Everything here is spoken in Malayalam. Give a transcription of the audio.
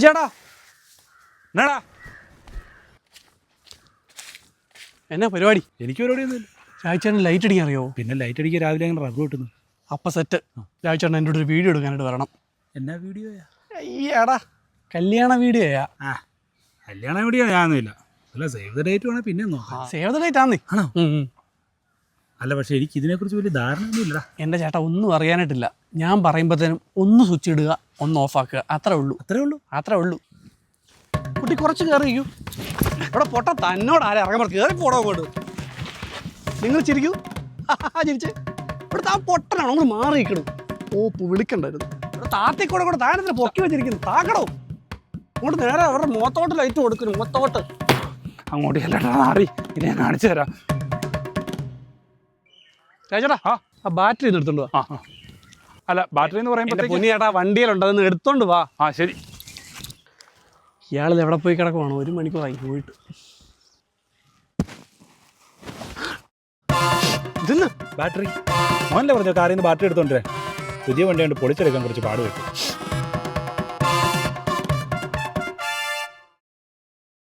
ചേട്ടാ എന്നാടാ എന്നാ പരിപാടി? എനിക്ക് പരിപാടിയൊന്നുമില്ല. രാജേട്ടൻ ലൈറ്റ് അടിക്കാൻ അറിയോ? പിന്നെ ലൈറ്റ് അടിക്കുക രാവിലെ അങ്ങനെ റബ്ബർ കിട്ടുന്നു. അപ്പം സെറ്റ്. രാജേട്ടൻ എൻ്റെ ഒരു വീഡിയോ എടുക്കാനായിട്ട് വരണം. എന്നാ വീഡിയോയാ? അയ്യാടാ കല്യാണ വീഡിയോയാ. ആ കല്യാണ വീഡിയോ ഞാനൊന്നുമില്ല. അല്ല സേവ് ദ ഡേറ്റ് വേണേൽ പിന്നെ നോക്കാം. സേവ് ദ ഡേറ്റ് ആന്നേ. ആണോ? അല്ല പക്ഷെ എനിക്ക് ഇതിനെക്കുറിച്ച് വലിയ ധാരണയൊന്നുമില്ലടാ. എൻ്റെ ചേട്ടാ ഒന്നും അറിയാനായിട്ടില്ല. ഞാൻ പറയുമ്പോഴത്തേനും ഒന്ന് സ്വിച്ച് ഇടുക, ഒന്ന് ഓഫാക്കുക, അത്രേ ഉള്ളൂ. അത്രേ ഉള്ളൂ. കുട്ടി കുറച്ച് കയറിയിരിക്കൂ. ഇവിടെ പൊട്ട തന്നോട് ആരെ ഇറങ്ങാൻ കയറി പോടോ അങ്ങോട്ട്. നിങ്ങൾ ചിരിക്കൂ. ചിരിച്ച് ഇവിടുത്തെ ആ പൊട്ടനാണോ നമ്മൾ മാറിയിരിക്കണം. വിളിക്കണ്ടായിരുന്നു. ഇവിടെ താത്തിക്കൂടെ കൂടെ താഴത്തിൽ പൊക്കി വെച്ചിരിക്കുന്നു. താക്കടോ അങ്ങോട്ട് നേരെ അവരുടെ മുഖത്തോട്ട് ലൈറ്റ് കൊടുക്കുന്നു. മുഖത്തോട്ട് അങ്ങോട്ട് ചെല്ലട്ടാ മാറി. ഇത് ഞാൻ കാണിച്ചു തരാം. ചേട്ടാ ആ ബാറ്ററി ഒന്ന് എടുത്തോണ്ട് വാ. അല്ല ബാറ്ററി എന്ന് പറയുമ്പോൾ പൊന്നി ചേട്ടാ വണ്ടിയിലുണ്ട്, അതൊന്ന് എടുത്തോണ്ട് വാ. ശരി. ഇയാളിത് എവിടെ പോയി കിടക്കുവാണോ? 1 മണിക്കൂറായി പോയിട്ട്. ഇതെന്ന് ബാറ്ററി മോനല്ലേ പറഞ്ഞ കാറിൽ നിന്ന് ബാറ്ററി എടുത്തോണ്ടേ. പുതിയ വണ്ടി കൊണ്ട് പൊളിച്ചെടുക്കാൻ കുറച്ച് പാട് പറ്റും.